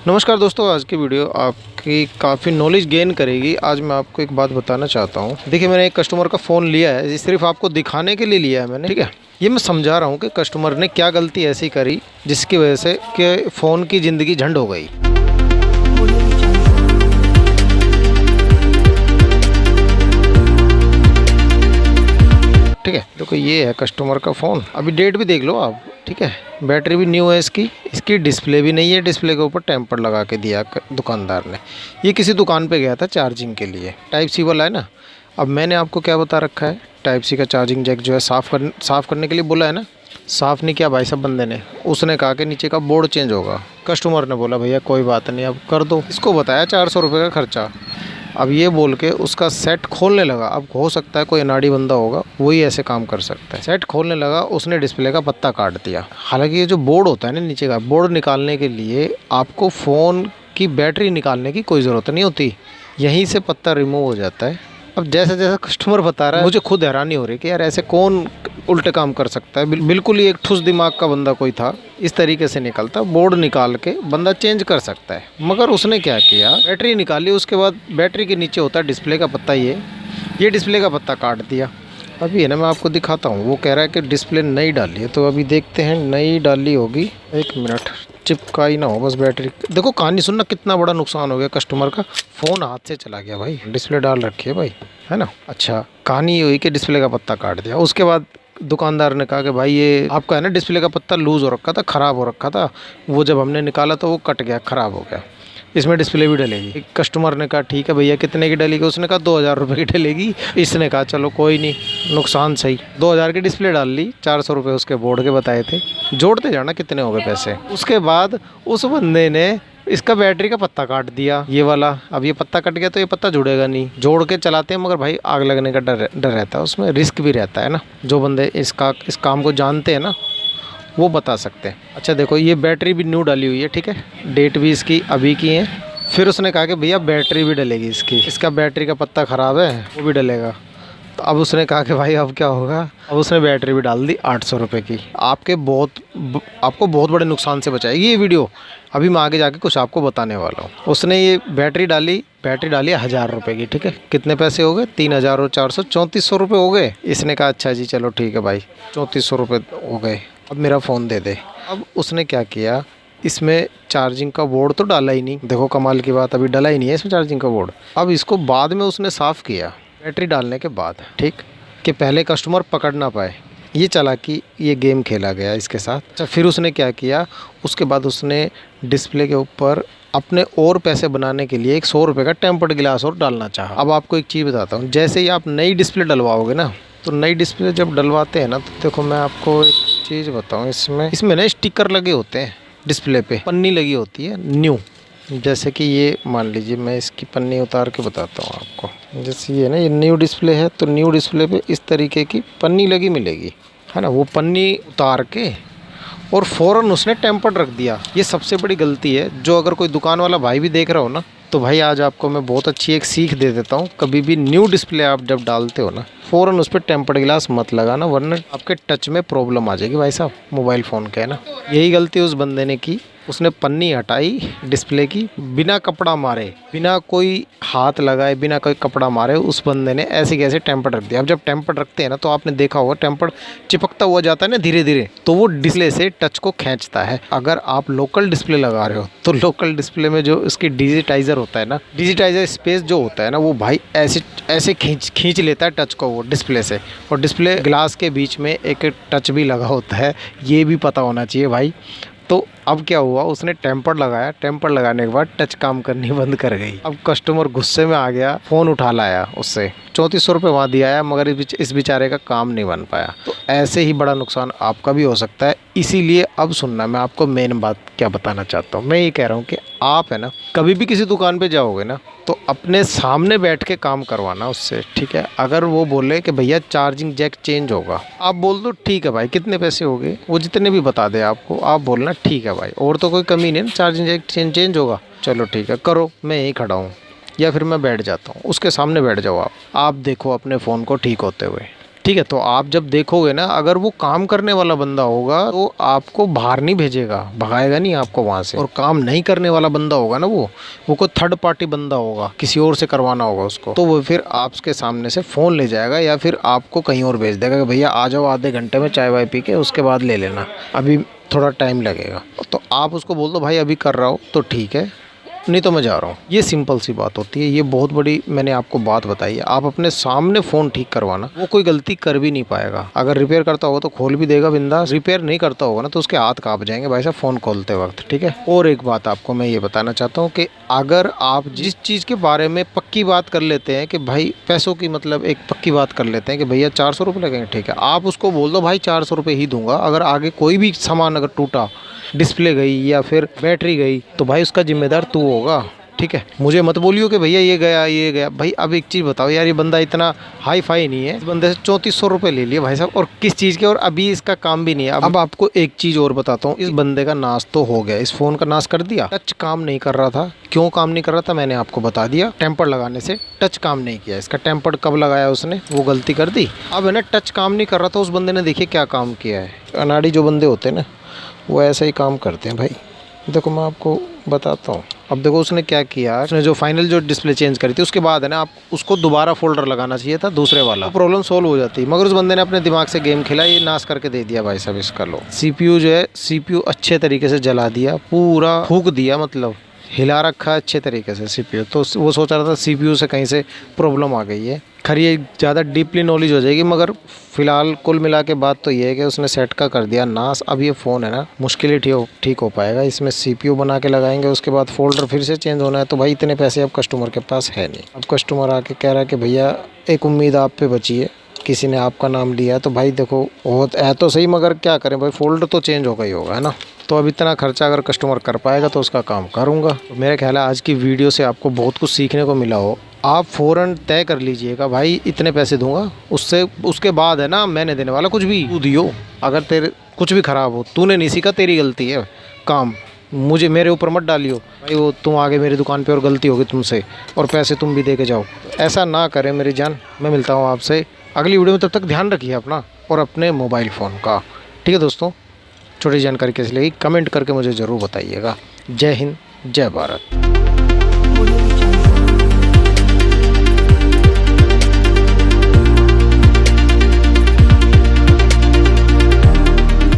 नमस्कार दोस्तों, आज की वीडियो आपकी काफ़ी नॉलेज गेन करेगी। आज मैं आपको एक बात बताना चाहता हूँ। देखिए, मैंने एक कस्टमर का फ़ोन लिया है, ये सिर्फ आपको दिखाने के लिए लिया है मैंने, ठीक है। ये मैं समझा रहा हूँ कि कस्टमर ने क्या गलती ऐसी करी जिसकी वजह से कि फ़ोन की ज़िंदगी झंड हो गई। ठीक है, देखो ये है कस्टमर का फ़ोन। अभी डेट भी देख लो आप, ठीक है। बैटरी भी न्यू है इसकी डिस्प्ले भी नहीं है। डिस्प्ले के ऊपर टेम्पर लगा के दिया दुकानदार ने। ये किसी दुकान पे गया था चार्जिंग के लिए, टाइप सी वाला है ना। अब मैंने आपको क्या बता रखा है, टाइप सी का चार्जिंग जैक जो है साफ़ करने के लिए बोला है ना। साफ़ नहीं किया भाई साहब बंदे ने। उसने कहा कि नीचे का बोर्ड चेंज होगा। कस्टमर ने बोला भैया कोई बात नहीं, अब कर दो। इसको बताया 400 रुपये का खर्चा। अब ये बोल के उसका सेट खोलने लगा। अब हो सकता है कोई अनाड़ी बंदा होगा, वही ऐसे काम कर सकता है। सेट खोलने लगा, उसने डिस्प्ले का पत्ता काट दिया। हालांकि ये जो बोर्ड होता है ना, नीचे का बोर्ड निकालने के लिए आपको फ़ोन की बैटरी निकालने की कोई ज़रूरत नहीं होती, यहीं से पत्ता रिमूव हो जाता है। अब जैसे जैसे कस्टमर बता रहा है, मुझे खुद हैरानी हो रही है कि यार ऐसे कौन उल्टे काम कर सकता है। बिल्कुल ही एक ठुस दिमाग का बंदा कोई था, इस तरीके से निकलता। बोर्ड निकाल के बंदा चेंज कर सकता है, मगर उसने क्या किया, बैटरी निकाली। उसके बाद बैटरी के नीचे होता है डिस्प्ले का पत्ता, ये डिस्प्ले का पत्ता काट दिया। अभी है ना, मैं आपको दिखाता हूँ। वो कह रहा है कि डिस्प्ले नई डाली है, तो अभी देखते हैं। नई डाली होगी, 1 मिनट, चिपकाई ना हो बस बैटरी। देखो कहानी सुनना, कितना बड़ा नुकसान हो गया कस्टमर का। फ़ोन हाथ से चला गया भाई, डिस्प्ले डाल रखी है भाई, है ना। अच्छा, कहानी ये हुई कि डिस्प्ले का पत्ता काट दिया। उसके बाद दुकानदार ने कहा कि भाई ये आपका है ना डिस्प्ले का पत्ता लूज़ हो रखा था, ख़राब हो रखा था। वो जब हमने निकाला तो वो कट गया, ख़राब हो गया। इसमें डिस्प्ले भी डलेगी। कस्टमर ने कहा ठीक है भैया, कितने की डलेगी? उसने कहा 2000 रुपये की डलेगी। इसने कहा चलो कोई नहीं, नुकसान सही। 2000 की डिस्प्ले डाल ली, 400 रुपये उसके बोर्ड के बताए थे। जोड़ते जाना कितने हो गए पैसे। उसके बाद उस बंदे ने इसका बैटरी का पत्ता काट दिया, ये वाला। अब ये पत्ता कट गया तो ये पत्ता जुड़ेगा नहीं। जोड़ के चलाते हैं, मगर भाई आग लगने का डर रहता है, उसमें रिस्क भी रहता है ना। जो बंदे इस काम को जानते हैं ना, वो बता सकते हैं। अच्छा देखो, ये बैटरी भी न्यू डाली हुई है, ठीक है। डेट भी इसकी अभी की है। फिर उसने कहा कि भैया बैटरी भी डलेगी इसकी, इसका बैटरी का पत्ता ख़राब है, वो भी डलेगा। तो अब उसने कहा कि भाई अब क्या होगा। अब उसने बैटरी भी डाल दी 800 रुपये की। आपको बहुत बड़े नुकसान से बचाएगी ये वीडियो। अभी मैं आगे जाके कुछ आपको बताने वाला हूँ। उसने ये बैटरी डाली 1000 रुपये की, ठीक है। कितने पैसे हो गए? 3000 और 400, 3400 रुपये हो गए। इसने कहा अच्छा जी चलो ठीक है भाई, 3400 रुपये हो गए, अब मेरा फ़ोन दे दे। अब उसने क्या किया, इसमें चार्जिंग का बोर्ड तो डाला ही नहीं। देखो कमाल की बात, अभी डाला ही नहीं है इसमें चार्जिंग का बोर्ड। अब इसको बाद में उसने साफ़ किया, बैटरी डालने के बाद, ठीक, कि पहले कस्टमर पकड़ ना पाए। ये चालाकी, ये गेम खेला गया इसके साथ। अच्छा, फिर उसने क्या किया, उसके बाद उसने डिस्प्ले के ऊपर अपने और पैसे बनाने के लिए एक 100 रुपये का टेम्पर्ड गिलास और डालना चाहा। अब आपको एक चीज़ बताता हूँ, जैसे ही आप नई डिस्प्ले डलवाओगे ना, तो नई डिस्प्ले जब डलवाते हैं ना, तो देखो मैं आपको एक चीज़ बताऊँ, इसमें ना स्टिकर लगे होते हैं, डिस्प्ले पे पन्नी लगी होती है न्यू। जैसे कि ये मान लीजिए, मैं इसकी पन्नी उतार के बताता हूँ आपको। जैसे ये ना, ये न्यू डिस्प्ले है, तो न्यू डिस्प्ले पे इस तरीके की पन्नी लगी मिलेगी, है ना। वो पन्नी उतार के और फ़ौरन उसने टेम्पर्ड रख दिया। ये सबसे बड़ी गलती है, जो अगर कोई दुकान वाला भाई भी देख रहा हो ना, तो भाई आज आपको मैं बहुत अच्छी एक सीख दे देता हूँ। कभी भी न्यू डिस्प्ले आप जब डालते हो ना, फ़ौरन उस पर टेम्पर्ड गिलास मत लगाना, वरना आपके टच में प्रॉब्लम आ जाएगी भाई साहब, मोबाइल फ़ोन का, है ना। यही गलती उस बंदे ने की। उसने पन्नी हटाई डिस्प्ले की, बिना कपड़ा मारे, बिना कोई हाथ लगाए, बिना कोई कपड़ा मारे, उस बंदे ने ऐसे कैसे टेम्पर्ड रख दिया। अब जब टेम्पर्ड रखते हैं ना, तो आपने देखा होगा टेम्पर्ड चिपकता हुआ जाता है ना धीरे धीरे, तो वो डिस्प्ले से टच को खींचता है। अगर आप लोकल डिस्प्ले लगा रहे हो, तो लोकल डिस्प्ले में जो इसकी डिजिटाइज़र होता है ना, डिजिटाइज़र स्पेस जो होता है ना, वो भाई ऐसे खींच लेता है टच को वो डिस्प्ले से। और डिस्प्ले ग्लास के बीच में एक टच भी लगा होता है, ये भी पता होना चाहिए भाई। तो अब क्या हुआ, उसने टेम्पर्ड लगाया, टेम्पर्ड लगाने के बाद टच काम करनी बंद कर गई। अब कस्टमर गुस्से में आ गया, फ़ोन उठा लाया उससे, 3400 रुपये वहाँ दिया है, मगर इस बेचारे का काम नहीं बन पाया। तो ऐसे ही बड़ा नुकसान आपका भी हो सकता है। इसीलिए अब सुनना, मैं आपको मेन बात क्या बताना चाहता हूँ। मैं ये कह रहा हूँ कि आप है ना, कभी भी किसी दुकान पे जाओगे ना, तो अपने सामने बैठ के काम करवाना उससे, ठीक है। अगर वो बोले कि भैया चार्जिंग जैक चेंज होगा, आप बोल दो ठीक है भाई, कितने पैसे हो गए, वो जितने भी बता दे आपको, आप बोलना ठीक है भाई, और तो कोई कमी नहीं, चार्जिंग जैक चेंज होगा, चलो ठीक है करो, मैं यहीं खड़ा हूँ, या फिर मैं बैठ जाता हूँ। उसके सामने बैठ जाओ आप देखो अपने फ़ोन को ठीक होते हुए, ठीक है, तो आप जब देखोगे ना, अगर वो काम करने वाला बंदा होगा तो आपको बाहर नहीं भेजेगा, भगाएगा नहीं आपको वहाँ से। और काम नहीं करने वाला बंदा होगा ना, वो कोई थर्ड पार्टी बंदा होगा, किसी और से करवाना होगा उसको, तो वो फिर आपके सामने से फ़ोन ले जाएगा या फिर आपको कहीं और भेज देगा कि भैया आ जाओ आधे घंटे में चाय वाय पी के, उसके बाद ले लेना, अभी थोड़ा टाइम लगेगा। तो आप उसको बोल दो भाई अभी कर रहा हो तो ठीक है, नहीं तो मैं जा रहा हूँ। ये सिंपल सी बात होती है, ये बहुत बड़ी मैंने आपको बात बताई है। आप अपने सामने फ़ोन ठीक करवाना, वो कोई गलती कर भी नहीं पाएगा। अगर रिपेयर करता होगा तो खोल भी देगा बिंदास, रिपेयर नहीं करता होगा ना तो उसके हाथ काँप जाएंगे भाई साहब फ़ोन खोलते वक्त, ठीक है। और एक बात आपको मैं ये बताना चाहता हूँ कि अगर आप जिस चीज़ के बारे में पक्की बात कर लेते हैं कि भाई पैसों की, मतलब एक पक्की बात कर लेते हैं कि भैया 400 रुपये लगेंगे, ठीक है, आप उसको बोल दो भाई 400 रुपये ही दूंगा। अगर आगे कोई भी सामान अगर टूटा, डिस्प्ले गई या फिर बैटरी गई, तो भाई उसका जिम्मेदार तू होगा, ठीक है। मुझे मत बोलियो कि भैया ये गया भाई। अब एक चीज़ बताओ यार, ये बंदा इतना हाई फाई नहीं है, इस बंदे से 3400 रुपये ले लिए भाई साहब, और किस चीज़ के, और अभी इसका काम भी नहीं है। अब आपको एक चीज़ और बताता हूँ, इस बंदे का नाश तो हो गया, इस फ़ोन का नाश कर दिया। टच काम नहीं कर रहा था, क्यों काम नहीं कर रहा था मैंने आपको बता दिया, टेम्पर लगाने से टच काम नहीं किया। इसका टेम्पर कब लगाया उसने, वो गलती कर दी। अब है ना, टच काम नहीं कर रहा था उस बंदे ने, देखिए क्या काम किया है। अनाड़ी जो बंदे होते हैं ना, वो ऐसा ही काम करते हैं भाई। देखो मैं आपको बताता हूँ। अब देखो उसने क्या किया, उसने जो फाइनल जो डिस्प्ले चेंज करी थी, उसके बाद है ना आप उसको दोबारा फोल्डर लगाना चाहिए था दूसरे वाला, तो प्रॉब्लम सोल्व हो जाती। मगर उस बंदे ने अपने दिमाग से गेम खेला, ये नाश करके दे दिया भाई साहब इसका। लो CPU जो है, CPU अच्छे तरीके से जला दिया, पूरा फूक दिया, मतलब हिला रखा है अच्छे तरीके से CPU। तो वो सोच रहा था CPU से कहीं से प्रॉब्लम आ गई है। खैर ये ज़्यादा डीपली नॉलेज हो जाएगी, मगर फ़िलहाल कुल मिला के बात तो ये है कि उसने सेट का कर दिया नाश। अब ये फ़ोन है ना मुश्किल ही ठीक हो पाएगा। इसमें CPU बना के लगाएंगे, उसके बाद फोल्डर फिर से चेंज होना है, तो भाई इतने पैसे अब कस्टमर के पास है नहीं। अब कस्टमर आके कह रहा है कि भैया एक उम्मीद आप पे बची है, किसी ने आपका नाम लिया है, तो भाई देखो वो है तो सही, मगर क्या करें भाई, फोल्डर तो चेंज हो गई होगा, है ना। तो अब इतना खर्चा अगर कस्टमर कर पाएगा तो उसका काम करूँगा। मेरा ख्याल है आज की वीडियो से आपको बहुत कुछ सीखने को मिला हो। आप फ़ौरन तय कर लीजिएगा भाई इतने पैसे दूंगा, उसके बाद है ना मैंने देने वाला, कुछ भी तू दियो। अगर तेरे कुछ भी ख़राब हो, तूने नहीं सीखा, तेरी गलती है, काम मुझे मेरे ऊपर मत डालियो भाई। वो तुम आगे मेरी दुकान पे और गलती होगी तुमसे, और पैसे तुम भी दे के जाओ। ऐसा ना करें मेरी जान। मैं मिलता हूँ आपसे अगली वीडियो में, तब तक ध्यान रखिए अपना और अपने मोबाइल फ़ोन का, ठीक है दोस्तों। छोटी जानकारी कैसी लगी कमेंट करके मुझे ज़रूर बताइएगा। जय हिंद, जय भारत।